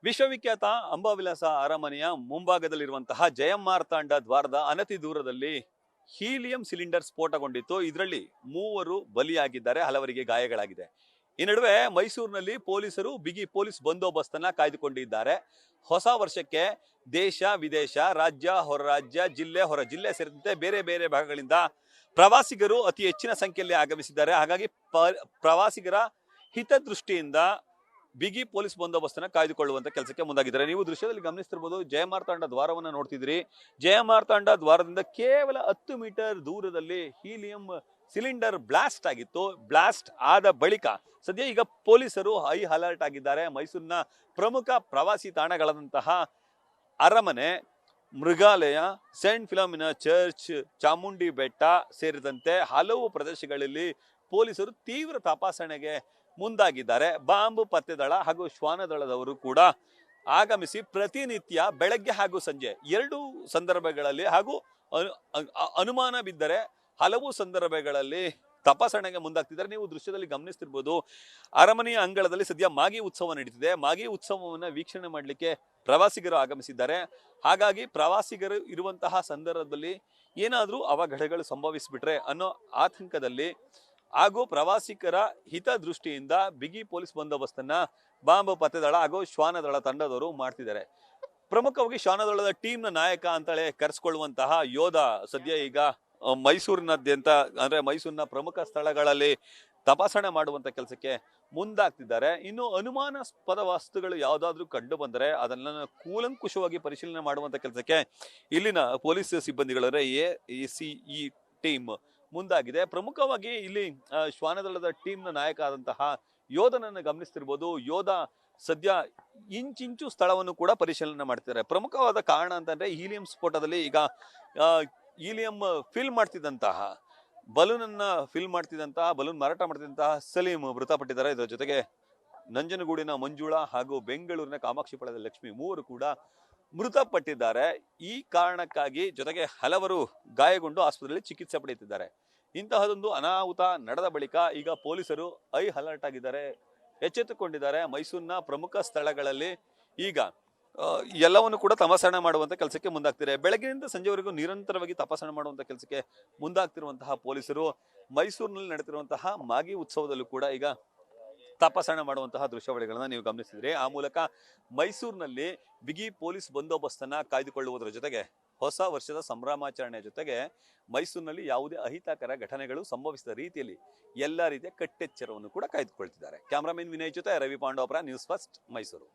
ವಿಶ್ವವಿಖ್ಯಾತ ಅಂಬಾವಿಲಾಸ ಅರಮನೆಯ ಮುಂಭಾಗದಲ್ಲಿರುವಂತಹ ಜಯಮಾರ್ತಾಂಡ ದ್ವಾರದ ಅನತಿ ದೂರದಲ್ಲಿ ಹೀಲಿಯಂ ಸಿಲಿಂಡರ್ ಸ್ಫೋಟಗೊಂಡಿತ್ತು. ಇದರಲ್ಲಿ 3 ಬಲಿಯಾಗಿದ್ದಾರೆ, ಹಲವರಿಗೆ ಗಾಯಗಳಾಗಿದೆ. ಈ ನಡುವೆ ಮೈಸೂರಿನಲ್ಲಿ ಪೊಲೀಸರು ಬಿಗಿ ಪೊಲೀಸ್ ಬಂದೋಬಸ್ತನ್ನ ಕಾಯ್ದುಕೊಂಡಿದ್ದಾರೆ. ಹೊಸ ವರ್ಷಕ್ಕೆ ದೇಶ ವಿದೇಶ, ರಾಜ್ಯ ಹೊರ ರಾಜ್ಯ, ಜಿಲ್ಲೆ ಹೊರ ಜಿಲ್ಲೆ ಸೇರಿದಂತೆ ಬೇರೆ ಬೇರೆ ಭಾಗಗಳಿಂದ ಪ್ರವಾಸಿಗರು ಅತಿ ಹೆಚ್ಚಿನ ಸಂಖ್ಯೆಯಲ್ಲಿ ಆಗಮಿಸಿದ್ದಾರೆ. ಹಾಗಾಗಿ ಪ್ರವಾಸಿಗರ ಹಿತದೃಷ್ಟಿಯಿಂದ ಬಿಗಿ ಪೊಲೀಸ್ ಬಂದೋಬಸ್ತನ್ನ ಕಾಯ್ದುಕೊಳ್ಳುವಂತ ಕೆಲಸಕ್ಕೆ ಮುಂದಾಗಿದ್ದಾರೆ. ನೀವು ದೃಶ್ಯದಲ್ಲಿ ಗಮನಿಸ್ತಿರ್ಬೋದು, ಜಯಮಾರ್ತಾಂಡ ದ್ವಾರವನ್ನ ನೋಡ್ತಿದ್ರಿ. ಜಯಮಾರ್ತಾಂಡ ದ್ವಾರದಿಂದ ಕೇವಲ 10 ಮೀಟರ್ ದೂರದಲ್ಲಿ ಹೀಲಿಯಂ ಸಿಲಿಂಡರ್ ಬ್ಲಾಸ್ಟ್ ಆಗಿತ್ತು. ಬ್ಲಾಸ್ಟ್ ಆದ ಬಳಿಕ ಸದ್ಯ ಈಗ ಪೊಲೀಸರು ಹೈ ಅಲರ್ಟ್ ಆಗಿದ್ದಾರೆ. ಮೈಸೂರಿನ ಪ್ರಮುಖ ಪ್ರವಾಸಿ ತಾಣಗಳಾದಂತಹ ಅರಮನೆ, ಮೃಗಾಲಯ, ಸೇಂಟ್ ಫಿಲೋಮಿನಾ ಚರ್ಚ್, ಚಾಮುಂಡಿ ಬೆಟ್ಟ ಸೇರಿದಂತೆ ಹಲವು ಪ್ರದೇಶಗಳಲ್ಲಿ ಪೊಲೀಸರು ತೀವ್ರ ತಪಾಸಣೆಗೆ ಮುಂದಾಗಿದ್ದಾರೆ. ಬಾಂಬ್ ಪತ್ತೆ ದಳ ಹಾಗೂ ಶ್ವಾನ ದಳದವರು ಕೂಡ ಆಗಮಿಸಿ ಪ್ರತಿನಿತ್ಯ ಬೆಳಗ್ಗೆ ಹಾಗೂ ಸಂಜೆ 2 ಸಂದರ್ಭಗಳಲ್ಲಿ ಹಾಗೂ ಅನುಮಾನ ಬಿದ್ದರೆ ಹಲವು ಸಂದರ್ಭಗಳಲ್ಲಿ ತಪಾಸಣೆಗೆ ಮುಂದಾಗ್ತಿದ್ದಾರೆ. ನೀವು ದೃಶ್ಯದಲ್ಲಿ ಗಮನಿಸ್ತಿರ್ಬೋದು, ಅರಮನೆಯ ಅಂಗಳದಲ್ಲಿ ಸದ್ಯ ಮಾಗಿ ಉತ್ಸವ ನಡೀತಿದೆ. ಮಾಗಿ ಉತ್ಸವವನ್ನ ವೀಕ್ಷಣೆ ಮಾಡಲಿಕ್ಕೆ ಪ್ರವಾಸಿಗರು ಆಗಮಿಸಿದ್ದಾರೆ. ಹಾಗಾಗಿ ಪ್ರವಾಸಿಗರು ಇರುವಂತಹ ಸಂದರ್ಭದಲ್ಲಿ ಏನಾದರೂ ಅವಘಡಗಳು ಸಂಭವಿಸಿಬಿಟ್ರೆ ಅನ್ನೋ ಆತಂಕದಲ್ಲಿ ಹಾಗೂ ಪ್ರವಾಸಿಗರ ಹಿತದೃಷ್ಟಿಯಿಂದ ಬಿಗಿ ಪೊಲೀಸ್ ಬಂದೋಬಸ್ತನ್ನ ಬಾಂಬ್ ಪತ್ತೆ ದಳ ಹಾಗೂ ಶ್ವಾನದಳ ತಂಡದವರು ಮಾಡ್ತಿದ್ದಾರೆ. ಪ್ರಮುಖವಾಗಿ ಶ್ವಾನದಳದ ಟೀಮ್ನ ನಾಯಕ ಅಂತೇಳಿ ಕರೆಸ್ಕೊಳ್ಳುವಂತಹ ಯೋಧ ಸದ್ಯ ಈಗ ಮೈಸೂರಿನಾದ್ಯಂತ ಅಂದ್ರೆ ಮೈಸೂರಿನ ಪ್ರಮುಖ ಸ್ಥಳಗಳಲ್ಲಿ ತಪಾಸಣೆ ಮಾಡುವಂತ ಕೆಲಸಕ್ಕೆ ಮುಂದಾಗ್ತಿದ್ದಾರೆ. ಇನ್ನು ಅನುಮಾನಾಸ್ಪದ ವಸ್ತುಗಳು ಯಾವುದಾದ್ರೂ ಕಂಡು ಬಂದರೆ ಅದನ್ನ ಕೂಲಂಕುಷವಾಗಿ ಪರಿಶೀಲನೆ ಮಾಡುವಂತ ಕೆಲಸಕ್ಕೆ ಇಲ್ಲಿನ ಪೊಲೀಸ್ ಸಿಬ್ಬಂದಿಗಳಂದ್ರೆ ACE ಟೀಮ್ ಮುಂದಾಗಿದೆ. ಪ್ರಮುಖವಾಗಿ ಇಲ್ಲಿ ಶ್ವಾನದಳದ ಟೀಮ್ನ ನಾಯಕ ಆದಂತಹ ಯೋಧನನ್ನು ಗಮನಿಸ್ತಿರ್ಬೋದು. ಯೋಧ ಸದ್ಯ ಇಂಚಿಂಚು ಸ್ಥಳವನ್ನು ಕೂಡ ಪರಿಶೀಲನೆ ಮಾಡ್ತಿದ್ದಾರೆ. ಪ್ರಮುಖವಾದ ಕಾರಣ ಅಂತಂದ್ರೆ ಹೀಲಿಯಂ ಸ್ಫೋಟದಲ್ಲಿ ಈಗ ಹೀಲಿಯಂ ಫಿಲ್ ಮಾಡ್ತಿದ್ದಂತಹ ಬಲೂನ್ ಮಾರಾಟ ಮಾಡ್ತಿದ್ದಂತಹ ಸಲೀಂ ಮೃತಪಟ್ಟಿದ್ದಾರೆ. ಇದರ ಜೊತೆಗೆ ನಂಜನಗೂಡಿನ ಮಂಜುಳಾ ಹಾಗೂ ಬೆಂಗಳೂರಿನ ಕಾಮಾಕ್ಷಿಪಾಳ್ಯದ ಲಕ್ಷ್ಮಿ 3 ಕೂಡ ಮೃತಪಟ್ಟಿದ್ದಾರೆ. ಈ ಕಾರಣಕ್ಕಾಗಿ ಜೊತೆಗೆ ಹಲವರು ಗಾಯಗೊಂಡು ಆಸ್ಪತ್ರೆಯಲ್ಲಿ ಚಿಕಿತ್ಸೆ ಪಡೆಯುತ್ತಿದ್ದಾರೆ. ಇಂತಹದೊಂದು ಅನಾಹುತ ನಡೆದ ಬಳಿಕ ಈಗ ಪೊಲೀಸರು ಹೈ ಅಲರ್ಟ್ ಆಗಿದ್ದಾರೆ, ಎಚ್ಚೆತ್ತುಕೊಂಡಿದ್ದಾರೆ. ಮೈಸೂರಿನ ಪ್ರಮುಖ ಸ್ಥಳಗಳಲ್ಲಿ ಈಗ ಎಲ್ಲವನ್ನು ಕೂಡ ತಪಾಸಣೆ ಮಾಡುವಂತ ಕೆಲಸಕ್ಕೆ ಮುಂದಾಗ್ತಿದ್ದಾರೆ. ಬೆಳಗ್ಗಿನಿಂದ ಸಂಜೆವರೆಗೂ ನಿರಂತರವಾಗಿ ತಪಾಸಣೆ ಮಾಡುವಂತ ಕೆಲಸಕ್ಕೆ ಮುಂದಾಗ್ತಿರುವಂತಹ ಪೊಲೀಸರು ಮೈಸೂರಿನಲ್ಲಿ ನಡೆತಿರುವಂತಹ ಮಾಗಿ ಉತ್ಸವದಲ್ಲೂ ಕೂಡ ಈಗ ತಪಾಸಣೆ ಮಾಡುವಂತಹ ದೃಶ್ಯಾವಳಿಗಳನ್ನ ನೀವು ಗಮನಿಸಿದ್ರಿ. ಆ ಮೂಲಕ ಮೈಸೂರಿನಲ್ಲಿ ಬಿಗಿ ಪೊಲೀಸ್ ಬಂದೋಬಸ್ತನ್ನ ಕಾಯ್ದುಕೊಳ್ಳುವುದರ ಜೊತೆಗೆ ಹೊಸ ವರ್ಷದ ಸಂಭ್ರಮಾಚರಣೆ ಜೊತೆಗೆ ಮೈಸೂರಿನಲ್ಲಿ ಯಾವುದೇ ಅಹಿತಕರ ಘಟನೆಗಳು ಸಂಭವಿಸಿದ ರೀತಿಯಲ್ಲಿ ಎಲ್ಲಾ ರೀತಿಯ ಕಟ್ಟೆಚ್ಚರವನ್ನು ಕೂಡ ಕಾಯ್ದುಕೊಳ್ತಿದ್ದಾರೆ. ಕ್ಯಾಮರಾಮನ್ ವಿನಯ್ ಜೊತೆ ರವಿ ಪಾಂಡವಪುರ, ನ್ಯೂಸ್ ಫಸ್ಟ್, ಮೈಸೂರು.